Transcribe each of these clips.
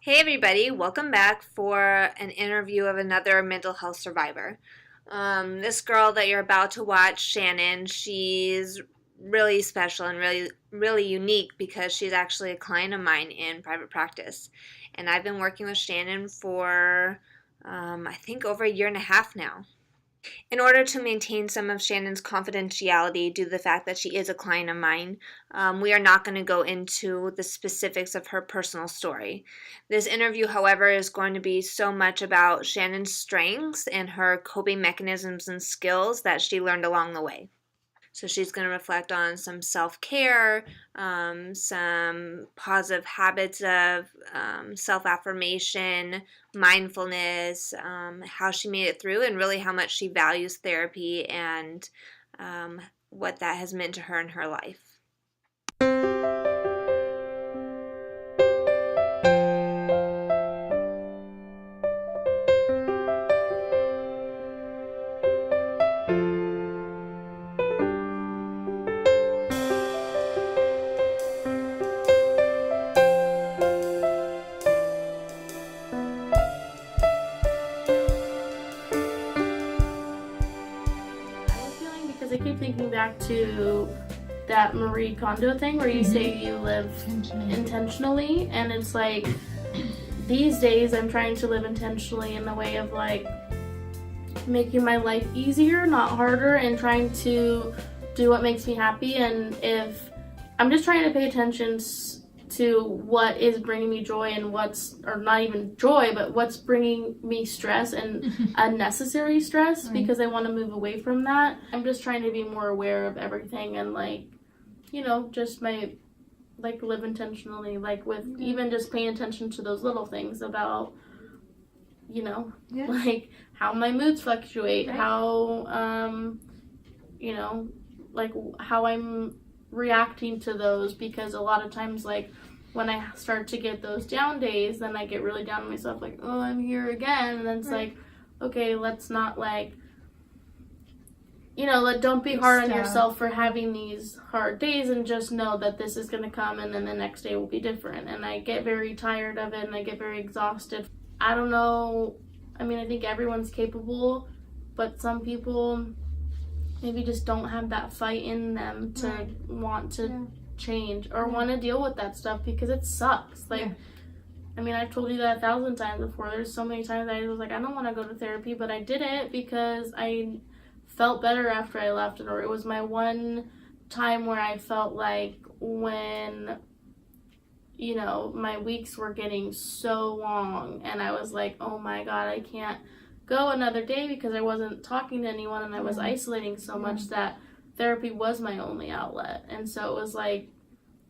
Hey everybody, welcome back for an interview of another mental health survivor. This girl that you're about to watch, Shannon, she's really special and really unique because she's actually a client of mine in private practice. And I've been working with Shannon for I think over a year and a half now. In order to maintain some of Shannon's confidentiality due to the fact that she is a client of mine, we are not going to go into the specifics of her personal story. This interview, however, is going to be so much about Shannon's strengths and her coping mechanisms and skills that she learned along the way. So she's going to reflect on some self-care, some positive habits of self-affirmation, mindfulness, how she made it through, and really how much she values therapy and what that has meant to her in her life. I keep thinking back to that Marie Kondo thing where you say you live intentionally, and it's like these days I'm trying to live intentionally in the way of like making my life easier, not harder, and trying to do what makes me happy. And if I'm just trying to pay attention to what is bringing me joy and what's, or not even joy, but what's bringing me stress and unnecessary stress, because I want to move away from that. I'm just trying to be more aware of everything and like, you know, just like live intentionally, like with even just paying attention to those little things about, you know, like how my moods fluctuate, how, you know, like how I'm reacting to those, because a lot of times like when I start to get those down days, then I get really down on myself, like, oh, I'm here again. And then it's like, okay, let's not like, you know, like don't be hard on yourself for having these hard days, and just know that this is going to come and then the next day will be different. And I get very tired of it and I get very exhausted. I don't know, I mean, I think everyone's capable, but some people maybe just don't have that fight in them to want to change or want to deal with that stuff, because it sucks. Like, I mean, I've told you that 1,000 times before. There's so many times I was like, I don't want to go to therapy, but I did it because I felt better after I left it, or it was my one time where I felt like when, you know, my weeks were getting so long and I was like, oh my God, I can't go another day, because I wasn't talking to anyone and I was isolating so much that therapy was my only outlet. And so it was like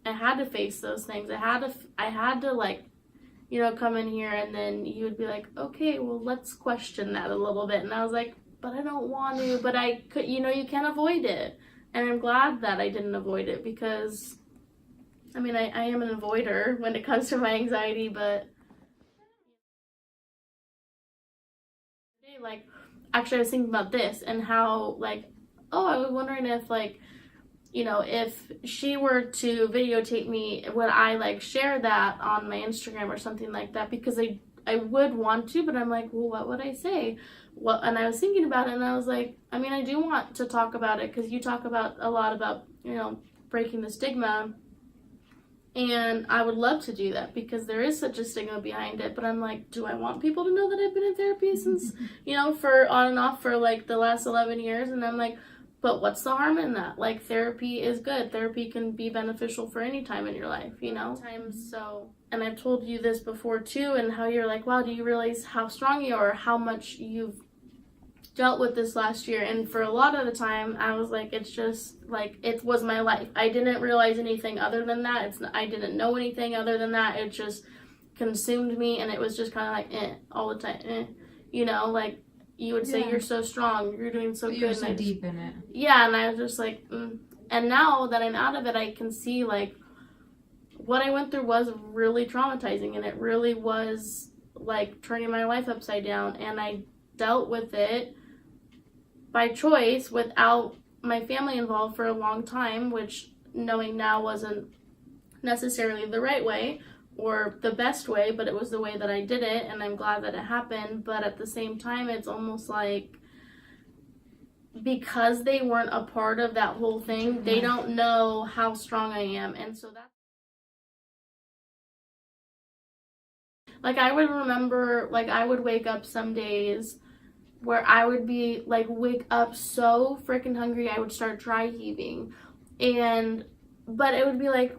I had to face those things. I had to like, you know, come in here, and then you would be like, okay, well, let's question that a little bit. And I was like, but I don't want to, but I could, you know, you can't avoid it. And I'm glad that I didn't avoid it, because I mean, I am an avoider when it comes to my anxiety, but like, actually I was thinking about this and how like, oh, I was wondering if like, you know, if she were to videotape me, would I like share that on my Instagram or something like that? Because I would want to, but I'm like, well, what would I say? Well, and I was thinking about it, and I was like, I mean, I do want to talk about it, because you talk about a lot about, you know, breaking the stigma. And I would love to do that, because there is such a stigma behind it. But I'm like, do I want people to know that I've been in therapy since, you know, for on and off for like the last 11 years? And I'm like, but what's the harm in that? Like, therapy is good. Therapy can be beneficial for any time in your life, you know? So, and I've told you this before too, and how you're like, wow, do you realize how strong you are, how much you've dealt with this last year? And for a lot of the time I was like, it's just like, it was my life. I didn't realize anything other than that. I didn't know anything other than that. It just consumed me, and it was just kind of like all the time, you know, like you would say, you're so strong, you're doing so good. You're so deep in it. Yeah, and I was just like, And now that I'm out of it, I can see like what I went through was really traumatizing, and it really was like turning my life upside down, and I dealt with it by choice without my family involved for a long time, which knowing now wasn't necessarily the right way, or the best way, but it was the way that I did it, and I'm glad that it happened. But at the same time, it's almost like, because they weren't a part of that whole thing, they don't know how strong I am. And so that's, like, I would remember, like, I would wake up some days where I would be, like, wake up so freaking hungry, I would start dry heaving. But it would be like,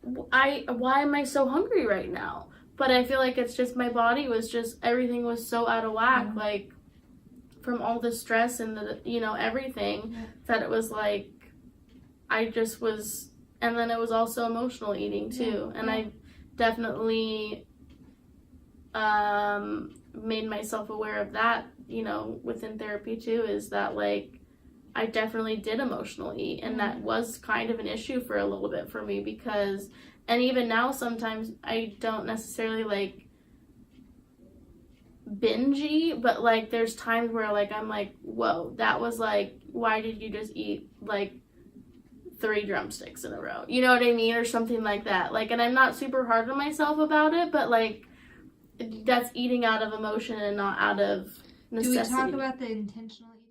why am I so hungry right now? But I feel like it's just, my body was just, everything was so out of whack, like, from all the stress and the, everything, that it was like, I just was, and then it was also emotional eating too. And I definitely made myself aware of that, within therapy too, is that, like, I definitely did emotional eat, and that was kind of an issue for a little bit for me, because, and even now sometimes I don't necessarily, like, binge eat, but, like, there's times where, like, I'm like, whoa, that was, like, why did you just eat, like, 3 drumsticks in a row? You know what I mean? Or something like that. Like, and I'm not super hard on myself about it, but, like, that's eating out of emotion and not out of necessity. Do we talk about the intentional eating?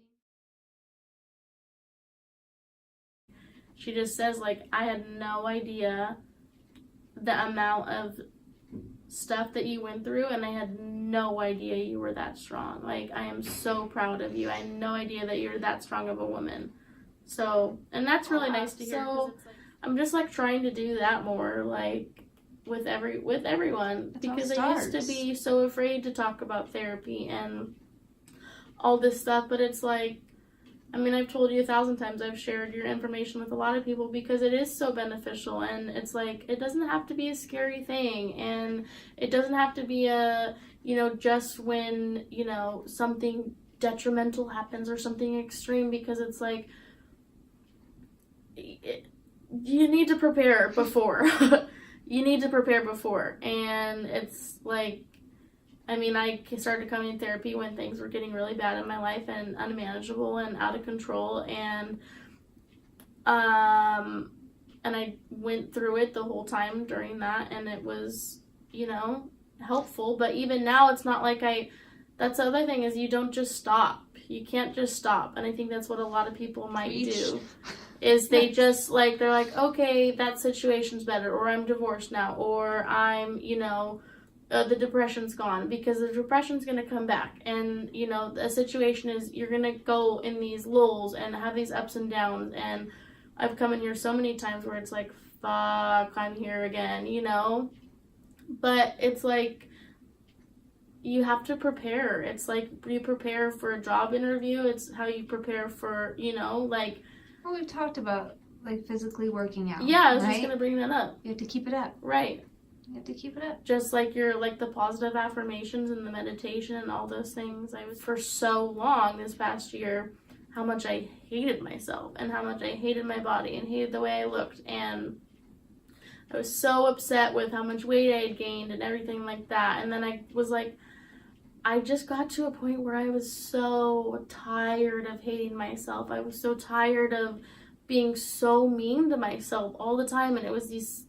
She just says, like, I had no idea the amount of stuff that you went through, and I had no idea you were that strong. Like, I am so proud of you. I had no idea that you're that strong of a woman. So, and that's really nice to hear. So, it's like, I'm just, like, trying to do that more, like, with everyone, because I used to be so afraid to talk about therapy and all this stuff. But it's like, I mean, I've told you 1,000 times, I've shared your information with a lot of people because it is so beneficial, and it's like, it doesn't have to be a scary thing, and it doesn't have to be a, just when, something detrimental happens or something extreme, because it's like, you need to prepare before. You need to prepare before, and it's like, I mean, I started coming to therapy when things were getting really bad in my life and unmanageable and out of control, and I went through it the whole time during that, and it was, helpful. But even now, it's not like that's the other thing, is you don't just stop. You can't just stop, and I think that's what a lot of people might do. Is they just, like, they're like, okay, that situation's better, or I'm divorced now, or I'm, the depression's gone, because the depression's going to come back, and, the situation is, you're going to go in these lulls and have these ups and downs, and I've come in here so many times where it's like, fuck, I'm here again, but it's like, you have to prepare. It's like, you prepare for a job interview, it's how you prepare for, like, well, we've talked about, like, physically working out. Yeah, I was just going to bring that up. You have to keep it up. Right. You have to keep it up. Just like the positive affirmations and the meditation and all those things. I was, for so long this past year, how much I hated myself and how much I hated my body and hated the way I looked. And I was so upset with how much weight I had gained and everything like that. And then I was like, I just got to a point where I was so tired of hating myself. I was so tired of being so mean to myself all the time. And it was these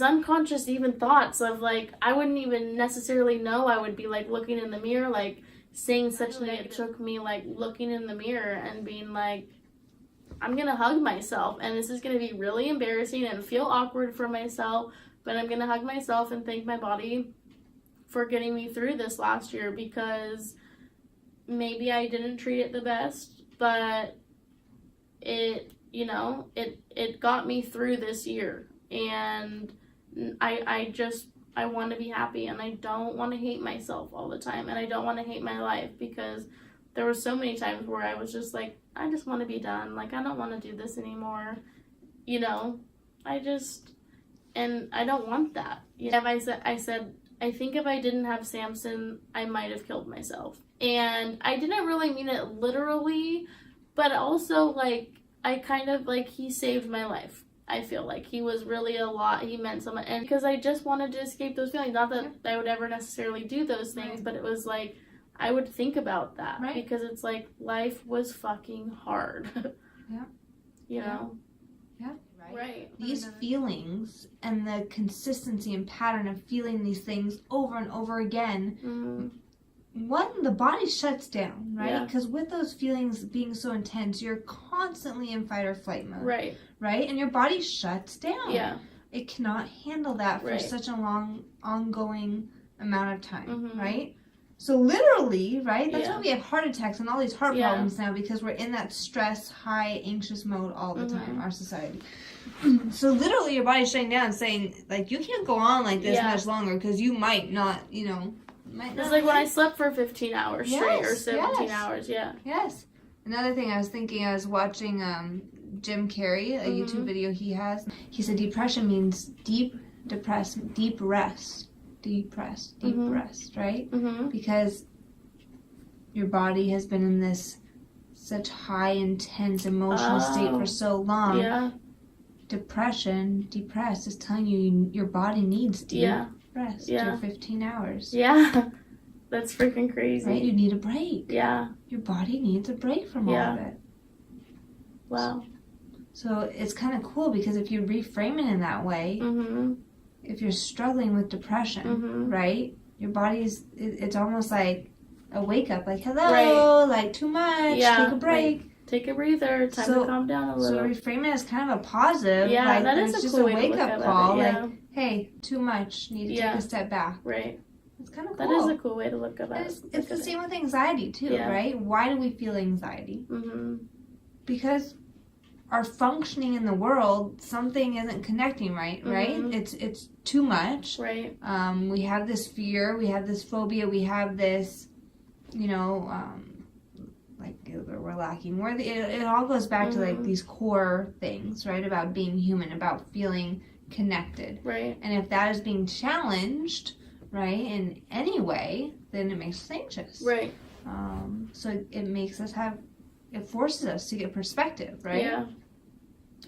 unconscious even thoughts of, like, I wouldn't even necessarily know. I would be, like, looking in the mirror, like, saying such things. It took me, like, looking in the mirror and being like, I'm gonna hug myself, and this is gonna be really embarrassing and feel awkward for myself, but I'm gonna hug myself and thank my body for getting me through this last year, because maybe I didn't treat it the best, but it got me through this year. And I want to be happy, and I don't want to hate myself all the time, and I don't want to hate my life, because there were so many times where I was just like, I just want to be done. Like, I don't want to do this anymore. And I don't want that. I said, I think if I didn't have Samson, I might have killed myself. And I didn't really mean it literally, but also, like, I kind of, like, he saved my life. I feel like he was really a lot. He meant so much. And because I just wanted to escape those feelings. Not that I would ever necessarily do those things, right. But it was like, I would think about that. Right. Because it's like, life was fucking hard. Yeah. You know? Yeah. right? Right. These feelings and the consistency and pattern of feeling these things over and over again, the body shuts down, right? Because with those feelings being so intense, you're constantly in fight or flight mode. Right. Right? And your body shuts down. Yeah. It cannot handle that for such a long, ongoing amount of time, right? So literally, right? That's why we have heart attacks and all these heart problems now, because we're in that stress, high, anxious mode all the time, our society. So literally your body's shutting down saying, like, you can't go on like this much longer because you might not, It's like when I slept for 15 hours straight or 17 hours, Yes. Another thing I was thinking, I was watching Jim Carrey, a YouTube video he has. He said depression means deep rest, right? Because your body has been in this such high, intense emotional state for so long. Yeah. Depressed is telling you your body needs deep rest. Your 15 hours. Yeah. That's freaking crazy. Right? You need a break. Yeah. Your body needs a break from all of it. Wow. So it's kind of cool because if you reframe it in that way, if you're struggling with depression, right? Your body's, it's almost like a wake up, like, hello, like too much, take a break. Like, take a breather, time to calm down a little. So reframe it as kind of a positive. Yeah, like, that is it's a just cool a way to wake look up at call. it. Like, hey, too much, need to take a step back. Right. It's kind of cool. That is a cool way to look at it. It's the same with anxiety too, right? Why do we feel anxiety? Because our functioning in the world, something isn't connecting right? It's too much. Right. We have this fear, we have this phobia, we have this, like we're lacking. It all goes back to like these core things, right? About being human, about feeling connected. Right. And if that is being challenged, right, in any way, then it makes us anxious. Right. So it makes us it forces us to get perspective, right? Yeah.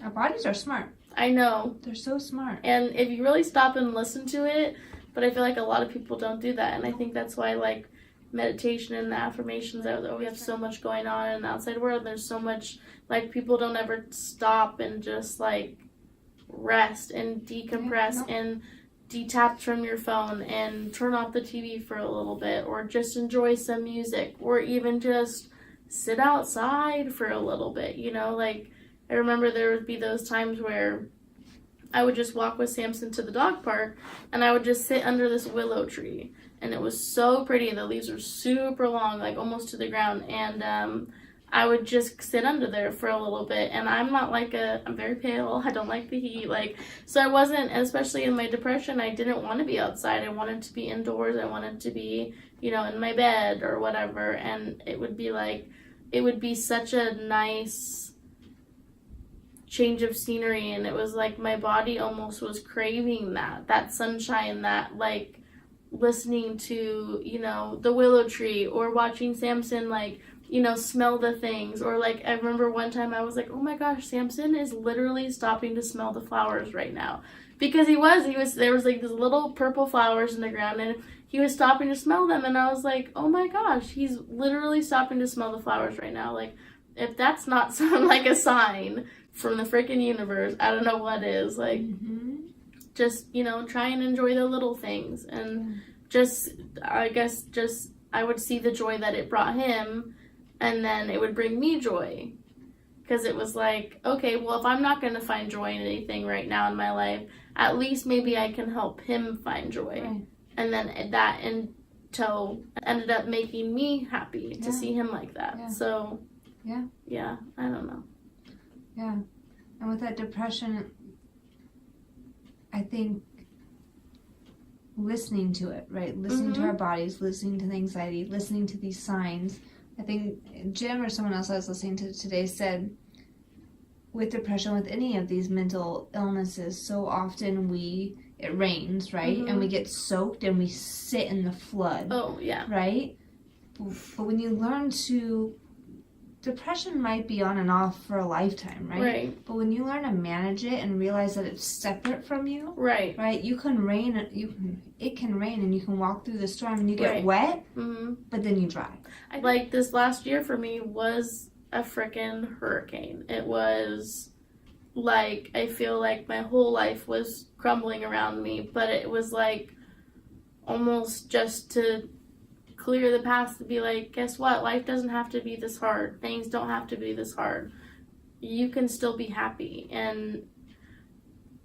Our bodies are smart. I know. They're so smart. And if you really stop and listen to it, but I feel like a lot of people don't do that. And I think that's why, like, meditation and the affirmations, that we have so much going on in the outside world. There's so much, like, people don't ever stop and just, like, rest and decompress and detach from your phone and turn off the TV for a little bit, or just enjoy some music, or even just sit outside for a little bit, like, I remember there would be those times where I would just walk with Samson to the dog park, and I would just sit under this willow tree, and it was so pretty. The leaves were super long, like almost to the ground, and I would just sit under there for a little bit. And I'm very pale. I don't like the heat, so I wasn't, especially in my depression, I didn't want to be outside. I wanted to be indoors. I wanted to be, in my bed or whatever. And it would be such a nice change of scenery, and it was like my body almost was craving that sunshine, that, like, listening to, the willow tree, or watching Samson, like, smell the things. Or, like, I remember one time I was like, oh my gosh, Samson is literally stopping to smell the flowers right now. Because there was like these little purple flowers in the ground, and he was stopping to smell them, and I was like, oh my gosh, he's literally stopping to smell the flowers right now. Like, if that's not like a sign from the freaking universe, I don't know what is. Like, just, try and enjoy the little things, and I would see the joy that it brought him, and then it would bring me joy. Because it was like, okay, well, if I'm not going to find joy in anything right now in my life, at least maybe I can help him find joy. Right. And then that ended up making me happy to see him like that. Yeah. So, yeah, I don't know. Yeah. And with that depression, I think listening to it, right? Listening to our bodies, listening to the anxiety, listening to these signs. I think Jim or someone else I was listening to today said, with depression, with any of these mental illnesses, so often it rains, right? And we get soaked and we sit in the flood. Oh, yeah. Right? But when you learn to, depression might be on and off for a lifetime, right? Right. But when you learn to manage it and realize that it's separate from you, right? You can rain, it can rain and you can walk through the storm and you get wet, but then you dry. Like, this last year for me was a frickin' hurricane. It was like I feel like my whole life was crumbling around me, but it was like almost just to clear the path to be like, guess what? Life doesn't have to be this hard. Things don't have to be this hard. You can still be happy. And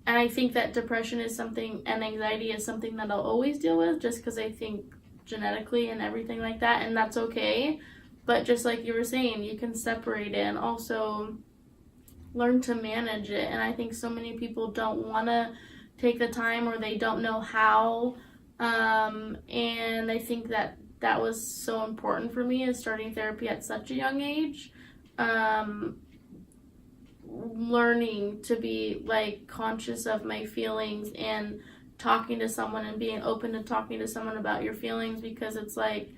I think that depression is something, and anxiety is something that I'll always deal with, just because I think genetically and everything like that, and that's okay. But just like you were saying, you can separate it and also learn to manage it. And I think so many people don't want to take the time, or they don't know how. And I think that was so important for me, is starting therapy at such a young age. Learning to be like conscious of my feelings and talking to someone and being open to talking to someone about your feelings, because it's like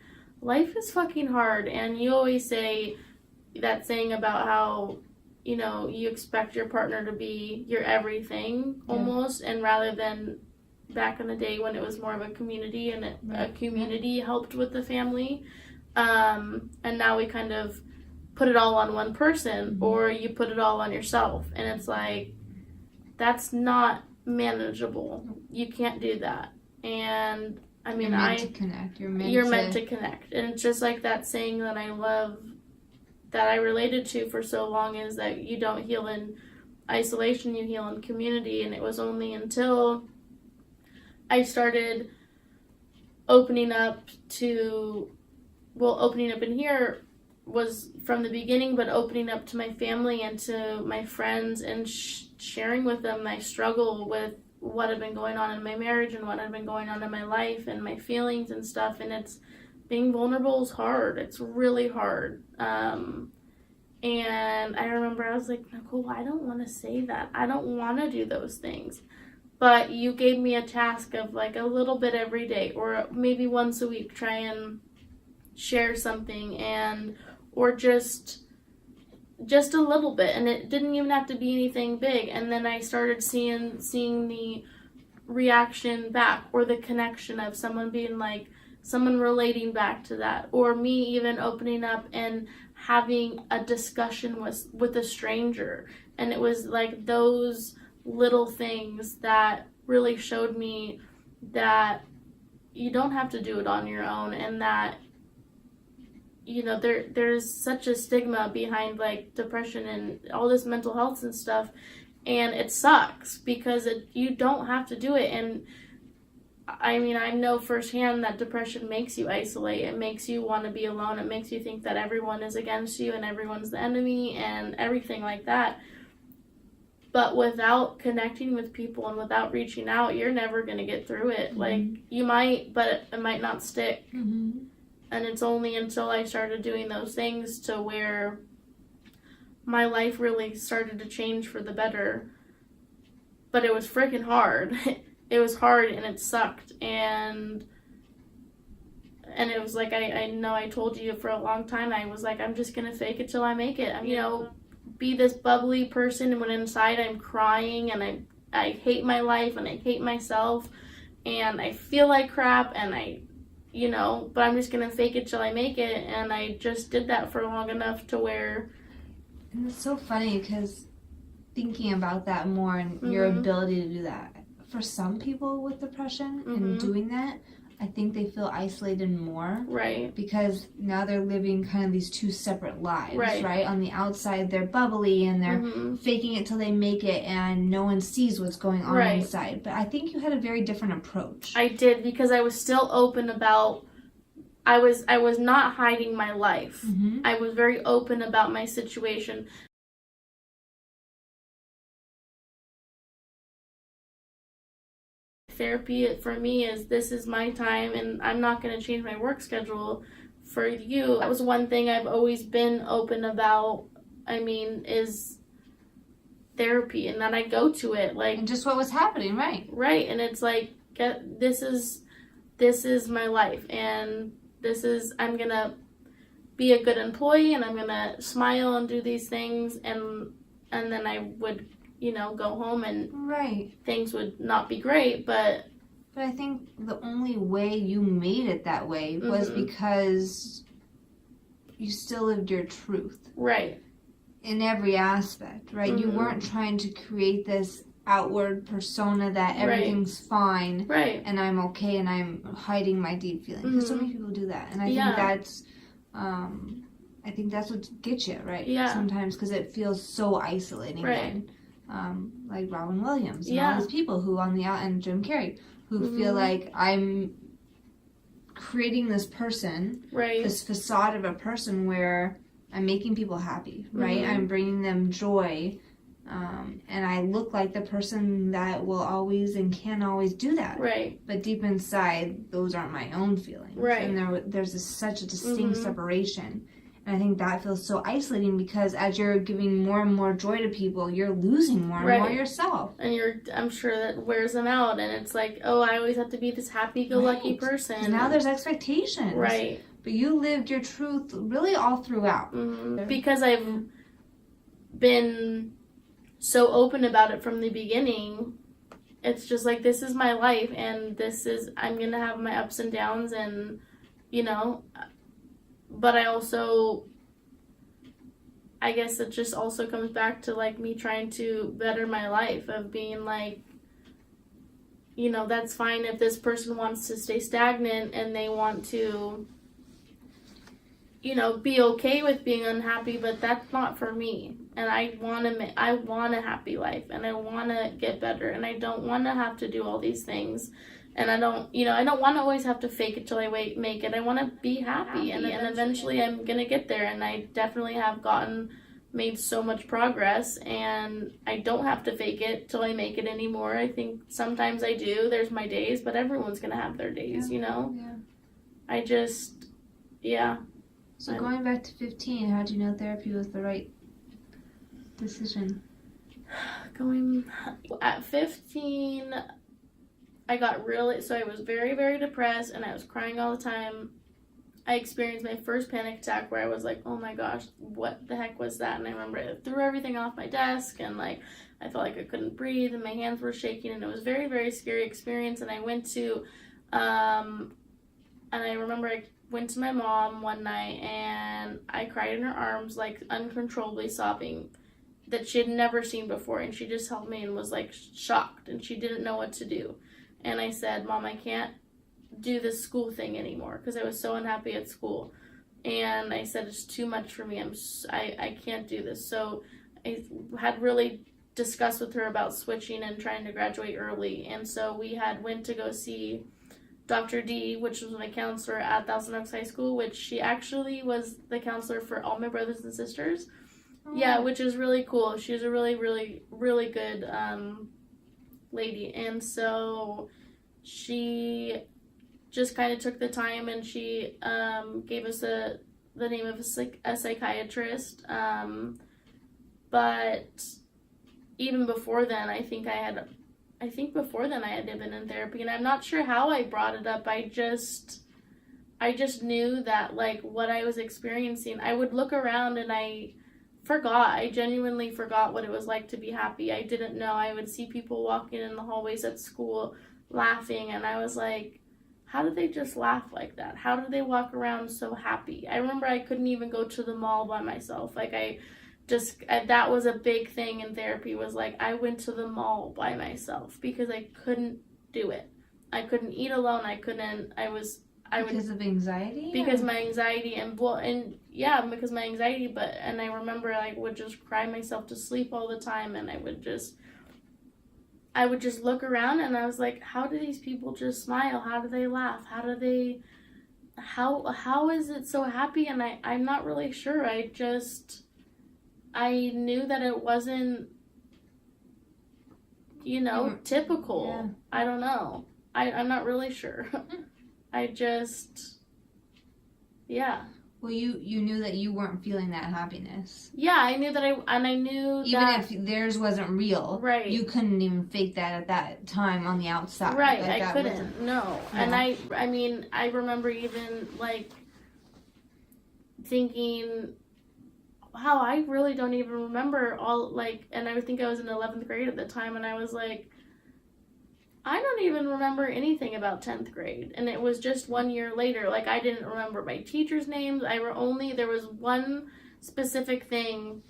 life is fucking hard. And you always say that saying about how, you know, you expect your partner to be your everything almost, and rather than back in the day when it was more of a community, and a community helped with the family, and now we kind of put it all on one person, or you put it all on yourself, and it's like, that's not manageable. You can't do that. And I mean, you're meant to connect. You're meant to connect. And it's just like that saying that I love, that I related to for so long, is that you don't heal in isolation, you heal in community. And it was only until I started opening up in here was from the beginning, but opening up to my family and to my friends, and sharing with them my struggle with what had been going on in my marriage and what had been going on in my life and my feelings and stuff. And it's, being vulnerable is hard. It's really hard. And I remember I was like, Nicole, I don't want to say that. I don't want to do those things. But you gave me a task of like a little bit every day, or maybe once a week, try and share something, and or just a little bit. And it didn't even have to be anything big. And then I started seeing the reaction back, or the connection of someone being like, someone relating back to that, or me even opening up and having a discussion with a stranger. And it was like those little things that really showed me that you don't have to do it on your own, and that, you know, there's such a stigma behind like depression and all this mental health and stuff, and it sucks because you don't have to do it. And I mean, I know firsthand that depression makes you isolate. It makes you want to be alone. It makes you think that everyone is against you and everyone's the enemy and everything like that. But without connecting with people and without reaching out, you're never going to get through it. Like, you might, but it might not stick. And it's only until I started doing those things to where my life really started to change for the better. But it was freaking hard. It was hard, and it sucked. And it was like, I know I told you for a long time, I was like, I'm just going to fake it till I make it. You know, be this bubbly person when inside I'm crying, and I hate my life, and I hate myself, and I feel like crap, and but I'm just going to fake it till I make it. And I just did that for long enough to where... And it's so funny because thinking about that more, and your ability to do that, for some people with depression and doing that, I think they feel isolated more. Right. Because now they're living kind of these two separate lives, right? On the outside, they're bubbly and they're faking it till they make it, and no one sees what's going on inside. But I think you had a very different approach. I did, because I was still open about... I was not hiding my life. I was very open about my situation. Therapy for me is, this is my time, and I'm not going to change my work schedule for you. That was one thing I've always been open about, is therapy, and that I go to it. Like, and just what was happening, right? Right, and it's like, this is my life, and I'm going to be a good employee, and I'm going to smile and do these things, and then I would... go home, and things would not be great, but I think the only way you made it that way was because you still lived your truth. Right. in every aspect, right? You weren't trying to create this outward persona that everything's fine and I'm okay and I'm hiding my deep feelings. Because so many people do that, and I think that's what gets you, right? Sometimes, because it feels so isolating. Then, like Robin Williams and all these people who on the out, and Jim Carrey, who feel like I'm creating this person, this facade of a person where I'm making people happy, right? I'm bringing them joy, and I look like the person that will always and can always do that. Right. But deep inside, those aren't my own feelings. Right. And there's such a distinct separation. And I think that feels so isolating, because as you're giving more and more joy to people, you're losing more and more yourself. And I'm sure that wears them out. And it's like, oh, I always have to be this happy-go-lucky person. And now there's expectations. Right. But you lived your truth really all throughout. Because I've been so open about it from the beginning. It's just like, this is my life, and I'm going to have my ups and downs, and, but I guess it just also comes back to, like, me trying to better my life, of being like, that's fine if this person wants to stay stagnant and they want to, be okay with being unhappy, but that's not for me. And I want a happy life, and I want to get better, and I don't want to have to do all these things. And I don't want to always have to fake it till I make it. I want to be happy, and eventually I'm going to get there. And I definitely have made so much progress, and I don't have to fake it till I make it anymore. I think sometimes I do. There's my days, but everyone's going to have their days, Yeah. I just, So going back to 15, how did you know therapy was the right decision? At 15, I was very, very depressed, and I was crying all the time. I experienced my first panic attack where I was like, oh my gosh, what the heck was that? And I remember I threw everything off my desk, and like, I felt like I couldn't breathe, and my hands were shaking, and it was a very, very scary experience. And I went to, and I remember I went to my mom one night, and I cried in her arms, like uncontrollably sobbing, that she had never seen before. And she just held me and was like shocked, and she didn't know what to do. And I said, Mom, I can't do this school thing anymore, because I was so unhappy at school. And I said, it's too much for me. I can't do this. So I had really discussed with her about switching and trying to graduate early. And so we went to go see Dr. D, which was my counselor at Thousand Oaks High School, which she actually was the counselor for all my brothers and sisters. Oh. Yeah, which is really cool. She was a really, really, really good lady. And so she just kind of took the time, and she gave us the name of a psychiatrist. But even before then, I think before then I had been in therapy, and I'm not sure how I brought it up. I just knew that, like, what I was experiencing, I would look around and I genuinely forgot what it was like to be happy. I didn't know. I would see people walking in the hallways at school laughing, and I was like, how did they just laugh like that? How did they walk around so happy? I remember I couldn't even go to the mall by myself. Like, that was a big thing in therapy, was like, I went to the mall by myself because I couldn't do it. I couldn't eat alone. Because of anxiety? Because my anxiety, because my anxiety, and I remember I would just cry myself to sleep all the time, and I would just look around, and I was like, how do these people just smile? How do they laugh? How is it so happy? And I'm not really sure. I knew that it wasn't, typical. Yeah. I don't know. I'm not really sure. Well, you knew that you weren't feeling that happiness. Yeah, I knew that I knew even that... Even if theirs wasn't real, right? You couldn't even fake that at that time on the outside. Right, like, I couldn't, no. And I remember even, like, thinking, wow, I really don't even remember all, like, and I think I was in 11th grade at the time, and I was like, I don't even remember anything about 10th grade. And it was just 1 year later. Like, I didn't remember my teachers' names. There was one specific thing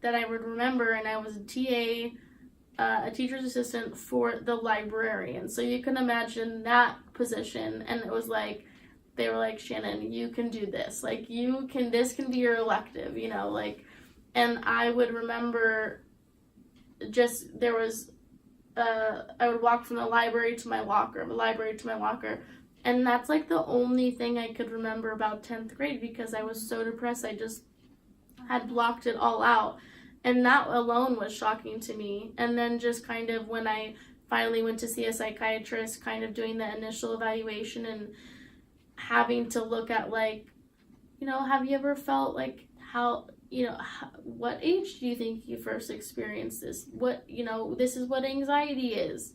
that I would remember, and I was a TA, a teacher's assistant for the librarian. So you can imagine that position, and it was like, they were like, Shannon, you can do this. Like, this can be your elective, you know, like, and I would remember just, there was, I would walk from the library to my locker, and that's like the only thing I could remember about 10th grade, because I was so depressed. I just had blocked it all out. And that alone was shocking to me. And then just kind of when I finally went to see a psychiatrist, kind of doing the initial evaluation and having to look at, like, you know, have you ever felt like how, you know, what age do you think you first experienced this? What, you know, this is what anxiety is.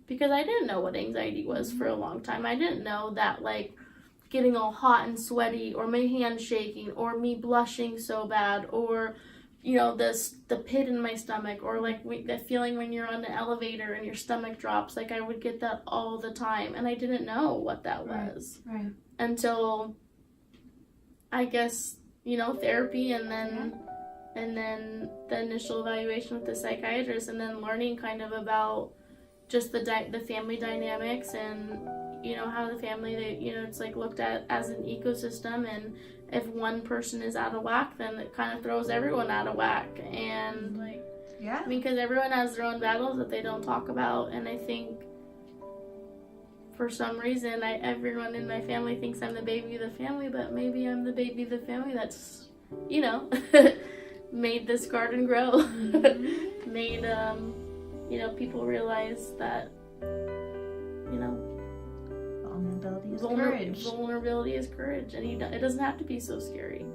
Because I didn't know what anxiety was for a long time. I didn't know that, like, getting all hot and sweaty, or my hand shaking, or me blushing so bad, or, you know, the pit in my stomach, or like the feeling when you're on the elevator and your stomach drops. Like, I would get that all the time, and I didn't know what that was. Right. Until, I guess, you know, therapy, and then the initial evaluation with the psychiatrist, and then learning kind of about just the family dynamics, and, you know, how the family, they, you know, it's like looked at as an ecosystem, and if one person is out of whack, then it kind of throws everyone out of whack. And, like, yeah, I mean, because everyone has their own battles that they don't talk about, and I think for some reason everyone in my family thinks I'm the baby of the family, but maybe I'm the baby of the family that's, you know, made this garden grow. Made you know, people realize that, you know, vulnerability is courage. Vulnerability is courage, and it doesn't have to be so scary.